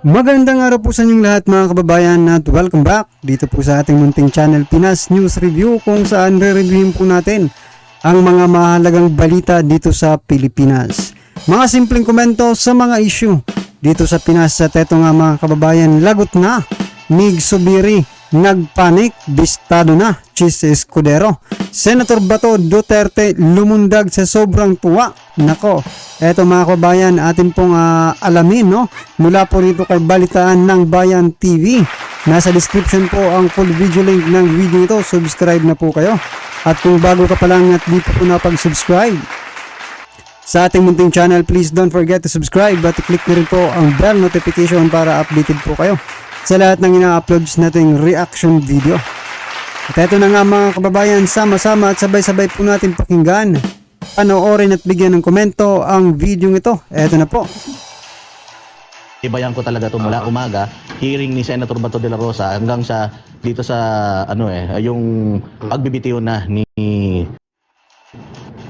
Magandang araw po sa inyong lahat mga kababayan at welcome back dito po sa ating munting channel Pinas News Review, kung saan re-reviewin po natin ang mga mahalagang balita dito sa Pilipinas. Mga simpleng komento sa mga issue dito sa Pinas. At eto nga mga kababayan, lagot na Mig Zubiri, nagpanik, bistado na Chis Escudero. Senator Bato Duterte lumundag sa sobrang tuwa. Nako, eto mga kababayan, atin pong alamin, no? Mula po rito kay Balitaan ng Bayan TV. Nasa description po ang full video link ng video ito. Subscribe na po kayo. At kung bago ka pa lang at di po napag-subscribe sa ating munting channel, please don't forget to subscribe at click na rin po ang bell notification para updated po kayo sa lahat ng ina-uploads nating reaction video. At eto na nga mga kababayan, sama-sama at sabay-sabay po natin pakinggan, panoorin at bigyan ng komento ang video ito. Eto na po. Ibayan ko talaga ito mula umaga, hearing ni Senator Bato de la Rosa hanggang sa dito sa yung pagbibitiw na ni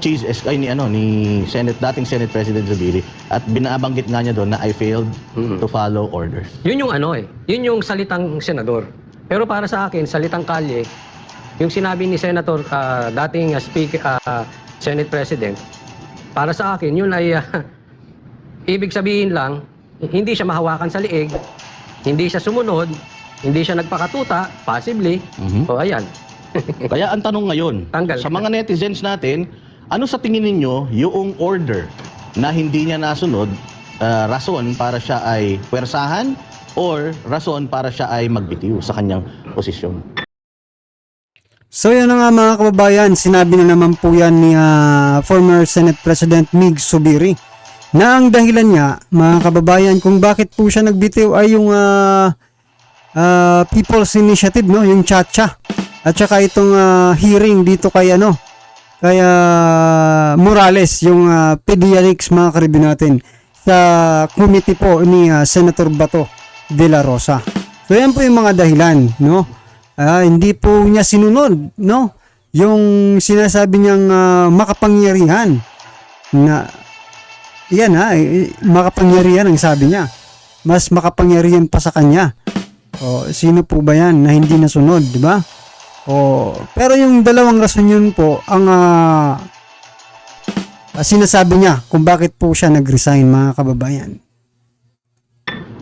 dating Senate President Zubiri, at binabanggit nga niya doon na I failed to follow orders. Yun yung yun yung salitang senador. Pero para sa akin, salitang kalye, yung sinabi ni Senator, dating Senate President, para sa akin, yun ay ibig sabihin lang, hindi siya mahawakan sa liig, hindi siya sumunod, hindi siya nagpakatuta, possibly, o ayan. Kaya ang tanong ngayon, sa mga netizens natin, ano sa tingin ninyo yung order na hindi niya nasunod, rason para siya ay pwersahan or rason para siya ay magbitiw sa kanyang posisyon? So yan na nga mga kababayan, sinabi na naman po yan ni former Senate President Mig Zubiri na ang dahilan niya mga kababayan kung bakit po siya nagbitiw ay yung People's Initiative, no, yung Chacha, at saka itong hearing dito kay Morales, yung pediatrics mga karibin natin sa committee po ni Senator Bato de la Rosa. So yan po yung mga dahilan, no? Hindi po niya sinunod, no, yung sinasabi niyang makapangyarihan na yan, makapangyarihan ang sabi niya. Mas makapangyarihan pa sa kanya. O sino po ba yan na hindi nasunod, di ba? Pero yung dalawang rason yun po ang sinasabi niya kung bakit po siya nag-resign mga kababayan.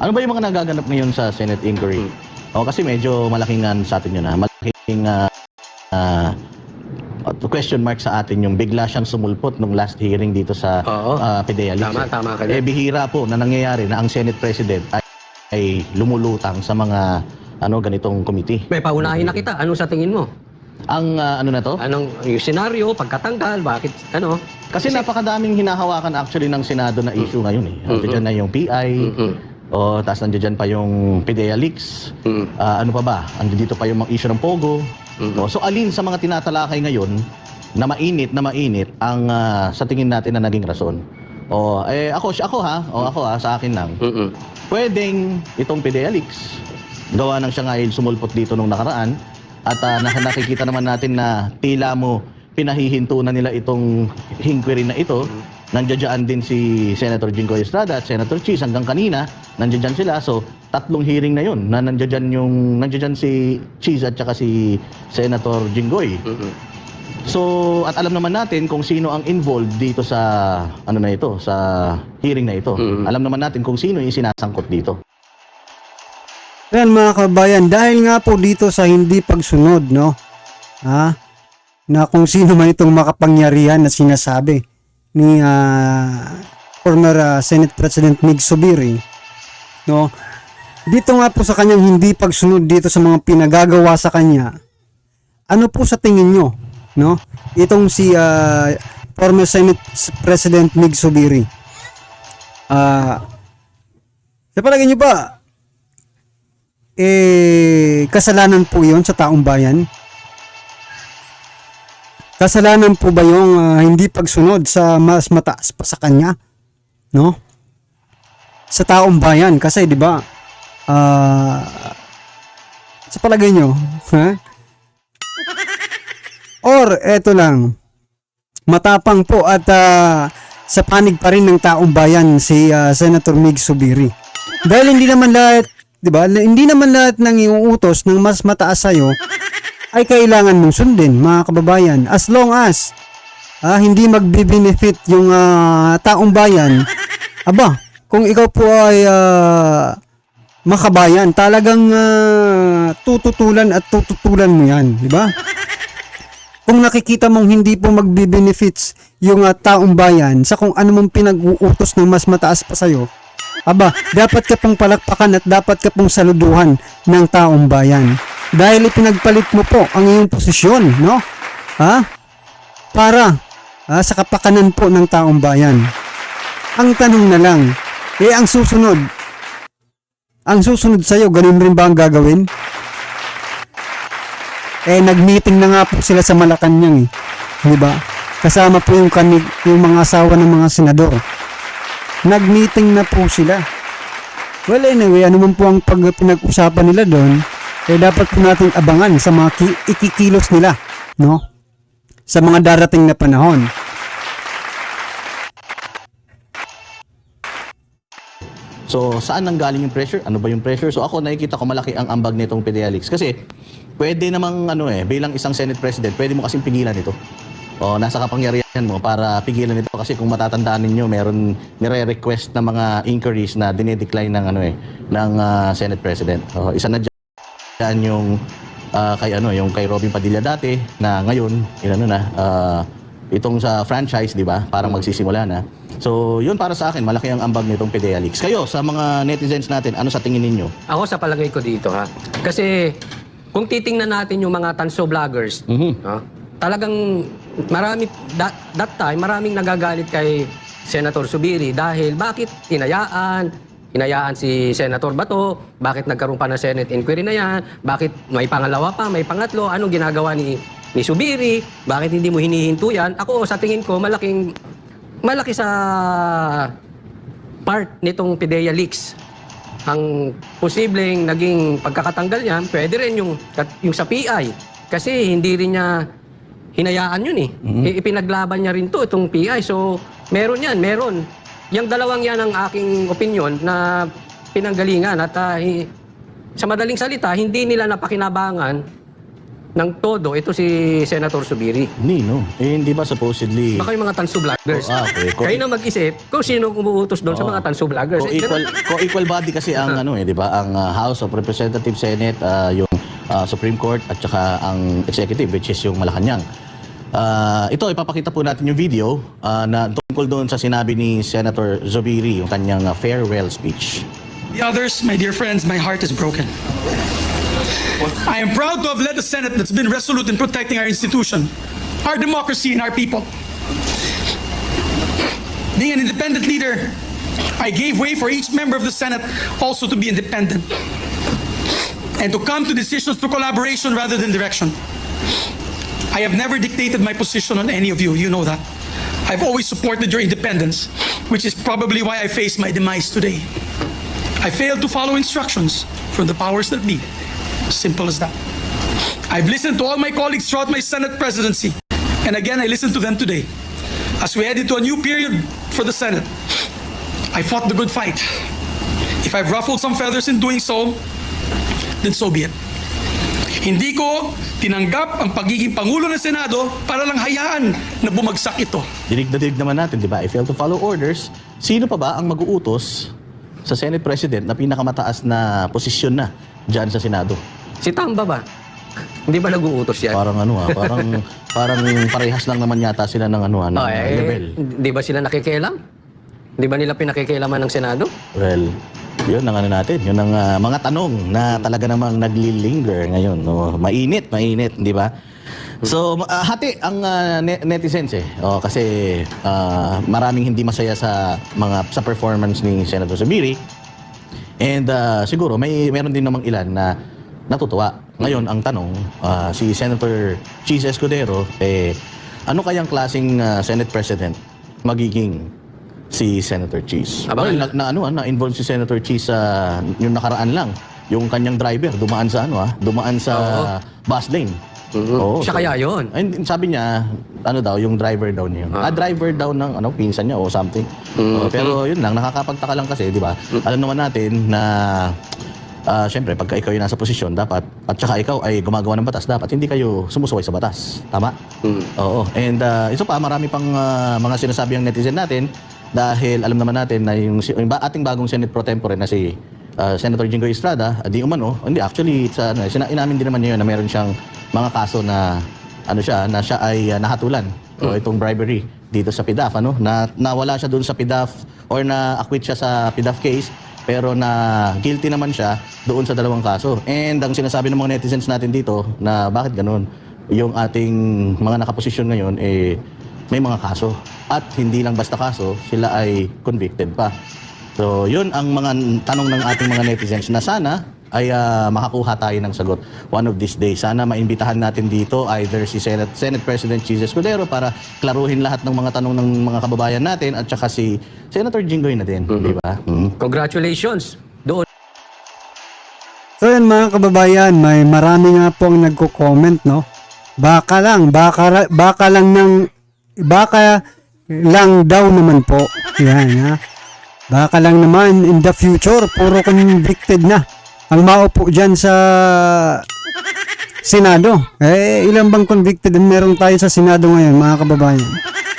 Ano ba yung mga nagaganap ngayon sa Senate inquiry? Kasi medyo malaking sa atin yun, malaking question mark sa atin yung bigla siyang sumulpot nung last hearing dito sa PDEA. Tama ka dyan. Bihira po na nangyayari na ang Senate President ay lumulutang sa mga ganitong committee. May paunahin na kita. Ano sa tingin mo? Ang na to? Anong yung senaryo, pagkatanggal, bakit, Kasi napakadaming hinahawakan actually ng Senado na issue ngayon eh. Nandiyan na yung PI, tapos nandiyan pa yung PDEA leaks, ano pa ba? Andito pa yung mga issue ng Pogo. So alin sa mga tinatalakay ngayon na mainit ang sa tingin natin na naging rason? Ako sa akin lang. Pwedeng itong PDEA leaks, gawa ng siya nga sumulpot dito nung nakaraan, at nakikita naman natin na tila mo pinahihinto na nila itong inquiry na ito. Nandiyan din si Senator Jinggoy Estrada at Senator Chis hanggang kanina, nandiyan sila. So, tatlong hearing na yun na nandiyan si Chis at saka si Senator Jinggoy. So, at alam naman natin kung sino ang involved dito sa sa hearing na ito. Alam naman natin kung sino yung sinasangkot dito. Ayan mga kababayan, dahil nga po dito sa hindi pagsunod, no, na kung sino man itong makapangyarihan na sinasabi ni former Senate President Mig Zubiri, no, dito nga po sa kanyang hindi pagsunod dito sa mga pinagagawa sa kanya, ano po sa tingin nyo, no, itong si former Senate President Mig Zubiri, sa palagay nyo ba kasalanan po yon sa taong bayan? Kasalanan po ba yung hindi pagsunod sa mas mataas pa sa kanya, no, sa taong bayan? Kasi di ba sa palagay nyo, or eto lang, matapang po at sa panig pa rin ng taong bayan si Senator Mig Zubiri? Dahil hindi naman lahat, 'di ba? Hindi naman lahat ng iuutos ng mas mataas sa ay kailangan mong sundin, mga kababayan. As long as hindi magbe-benefit yung taong bayan, kung ikaw po ay makabayan, talagang tututulan at tututulan mo 'yan, 'di ba? Kung nakikita mong hindi po magbe-benefits yung taong bayan sa kung ano mong pinag-uutos ng mas mataas pa sa'yo, dapat ka pong palakpakan at dapat ka pong saluduhan ng taong bayan. Dahil ipinagpalit mo po ang iyong posisyon, no? Para sa kapakanan po ng taong bayan. Ang tanong na lang, ang susunod sa'yo, ganun rin ba ang gagawin? Nag-meeting na nga po sila sa Malacanang, di ba? Kasama po yung mga asawa ng mga senador. Nag-meeting na po sila. Well, anyway, ano man po ang pinag-usapan nila doon, dapat po natin abangan sa mga ikikilos nila, no? Sa mga darating na panahon. So, saan nanggaling yung pressure? Ano ba yung pressure? So, ako nakikita ko malaki ang ambag nitong PDLX. Kasi, pwede namang, bilang isang Senate President, pwede mo kasing pigilan ito. O, nasa kapangyarihan mo para pigilan ito. Kasi kung matatandaan ninyo, meron nire-request na mga inquiries na dinedecline ng, ng Senate President. O, isa na dyan yung kay Robin Padilla dati, na ngayon, itong sa franchise, di ba? Parang magsisimula na. So, yun para sa akin, malaki ang ambag nitong PDLX. Kayo, sa mga netizens natin, ano sa tingin ninyo? Ako sa palagay ko dito, kasi kung titingnan natin yung mga tanso vloggers, talagang that time, maraming nagagalit kay Senator Zubiri dahil bakit hinayaan si Senator Bato, bakit nagkaroon pa ng Senate inquiry na yan, bakit may pangalawa pa, may pangatlo, anong ginagawa ni Zubiri, bakit hindi mo hinihinto yan? Ako, sa tingin ko, malaki sa part nitong PDEA leaks. Ang posibleng naging pagkakatanggal niyan, pwede rin yung sa PI. Kasi hindi rin niya hinayaan yun . Ipinaglaban niya rin itong PI. So, meron yan, meron. Yung dalawang yan ang aking opinion na pinanggalingan at sa madaling salita, hindi nila napakinabangan ng todo ito si Senator Zubiri. Nino, hindi ba supposedly... Baka yung mga tanso vloggers. Okay. Kayo na mag-isip kung sino umuutos doon sa mga tanso vloggers. Co-equal body kasi ang di ba? Ang House of Representatives, Senate, yung Supreme Court at saka ang Executive, which is yung Malacanang. Ito, ipapakita po natin yung video na tungkol doon sa sinabi ni Senator Zubiri, yung kanyang farewell speech. The others, my dear friends, my heart is broken. I am proud to have led a Senate that's been resolute in protecting our institution, our democracy, and our people. Being an independent leader, I gave way for each member of the Senate also to be independent and to come to decisions through collaboration rather than direction. I have never dictated my position on any of you, you know that. I've always supported your independence, which is probably why I face my demise today. I failed to follow instructions from the powers that be. Simple as that. I've listened to all my colleagues throughout my Senate presidency, and again I listened to them today. As we head into a new period for the Senate, I fought the good fight. If I've ruffled some feathers in doing so, then so be it. Hindi ko tinanggap ang pagiging Pangulo ng Senado para lang hayaan na bumagsak ito. Dinig na dinig naman natin, di ba? I fail to follow orders. Sino pa ba ang mag-uutos sa Senate President na pinakamataas na posisyon na dyan sa Senado? Si Tamba ba? Hindi ba nag-uutos yan? Parang parang parehas lang naman yata sila ng level. Di ba sila nakikialam? Di ba nila pinakikialaman ng Senado? Well, yun ang natin. Yun ang mga tanong na talaga namang naglilinger ngayon. No? Mainit, di ba? So, hati ang netizens kasi maraming hindi masaya sa performance ni Senator Zubiri. And siguro meron din namang ilan na natutuwa. Ngayon, ang tanong, si Senator Cheese Escudero, ano kayang klaseng Senate President magiging si Senator Cheese? Na-involve si Senator Cheese sa yung nakaraan lang. Yung kanyang driver, dumaan sa bus lane. Oo, Siya kaya yun. Ay, sabi niya, ano daw, yung driver daw niya. Driver daw ng pinsan niya o something. Pero yun lang, nakakapagtaka lang kasi, di ba? Alam naman natin na syempre, pagka ikaw yung nasa posisyon, dapat, at saka ikaw ay gumagawa ng batas, dapat hindi kayo sumusuway sa batas. Tama? Oo. And ito pa, marami pang mga sinasabi ng netizen natin dahil alam naman natin na yung ating bagong Senate Pro Tempore na si Senator Jinggoy Estrada, di umano, hindi, actually, inamin din naman niya yun na meron siyang mga kaso na na siya ay nahatulan o itong bribery dito sa PDAF, na nawala siya doon sa PDAF or na-acquit siya sa PDAF case, pero na guilty naman siya doon sa dalawang kaso. And ang sinasabi ng mga netizens natin dito na bakit ganun, yung ating mga nakaposisyon ngayon may mga kaso, at hindi lang basta kaso, sila ay convicted pa. So yun ang mga tanong ng ating mga netizens na sana ay makakuha tayo ng sagot one of these days. Sana maimbitahan natin dito either si Senate President Chis Escudero para klaruhin lahat ng mga tanong ng mga kababayan natin, at saka si Senator Jinggoy na din, di ba? Congratulations doon. So yan mga kababayan, may marami nga pong nagko-comment, no? Baka lang daw naman po. Yan, ha? Baka lang naman in the future, puro convicted na ang maupo dyan sa Senado. Ilan bang convicted ang meron tayo sa Senado ngayon, mga kababayan?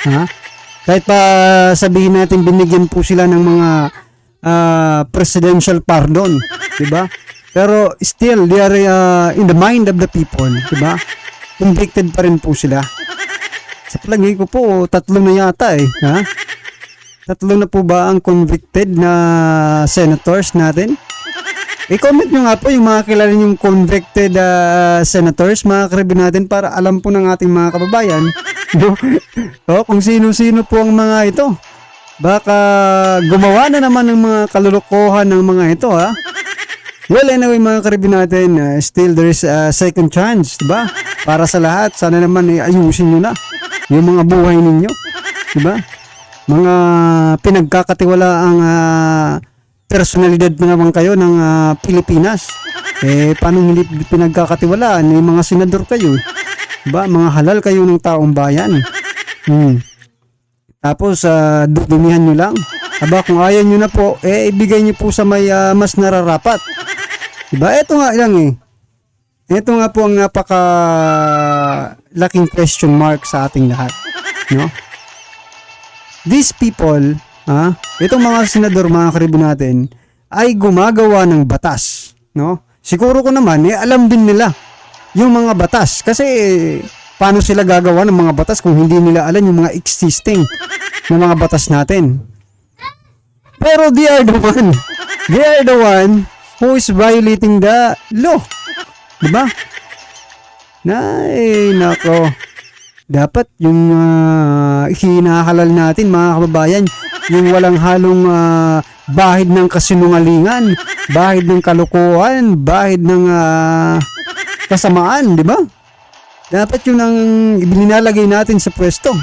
Ha? Kahit pa sabihin natin binigyan po sila ng mga presidential pardon, di ba? Pero still, they are in the mind of the people, di ba? Convicted pa rin po sila. Sa palagay ko po, 3 na yata ha? 3 na po ba ang convicted na senators natin? I-comment nyo nga po yung mga kilala yung convicted senators, mga karibu natin, para alam po ng ating mga kababayan kung sino-sino po ang mga ito. Baka gumawa na naman ng mga kalulukohan ng mga ito, ha? Well, anyway, mga karibu natin, still there is a second chance, diba? Para sa lahat, sana naman ayusin nyo na yung mga buhay ninyo, diba? Mga pinagkakatiwalaang personalidad na naman kayo ng Pilipinas. Paano hindi pinagkakatiwalaan? Mga senador kayo, diba? Mga halal kayo ng taong bayan. Tapos dudumihan nyo lang. Aba, kung ayaw nyo na po, ibigay nyo po sa may mas nararapat, diba? Ito nga lang ito nga po ang napaka laking question mark sa ating lahat, no? These people, itong mga senador, mga karibu natin, ay gumagawa ng batas, no? Siguro ko naman, alam din nila yung mga batas. Kasi, paano sila gagawa ng mga batas kung hindi nila alam yung mga existing na mga batas natin? Pero they are the one who is violating the law. Diba? Nako. Dapat yung hinahalal natin, mga kababayan, yung walang halong bahid ng kasinungalingan, bahid ng kalukuhan, bahid ng kasamaan, di ba? Dapat yun ang ibininalagay natin sa pwesto.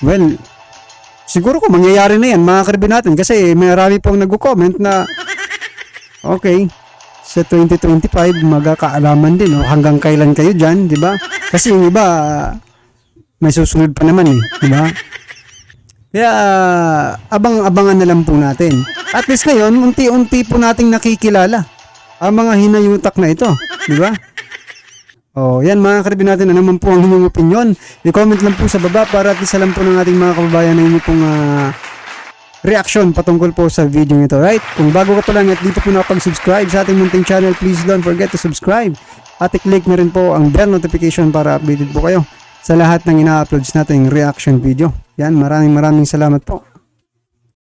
Well, siguro ko mangyayari na yan, mga karibu natin, kasi marami pong nagko-comment na okay, sa 2025 magkakaalaman din, hanggang kailan kayo dyan, di ba? Kasi yung iba may susunod pa naman, di ba? Kaya abang-abangan na lang po natin. At least ngayon, unti-unti po nating nakikilala ang mga hinayutak na ito, di ba? Yan mga karibu natin, ano naman po ang inyong opinion? I-comment lang po sa baba para at least alam po ng ating mga kababayan na inyo pong reaction patungkol po sa video nito, right? Kung bago ka pa lang at dito po nakapag-subscribe sa ating munting channel, please don't forget to subscribe at i-click na rin po ang bell notification para updated po kayo sa lahat ng ina-uploads nating reaction video. Yan, maraming salamat po.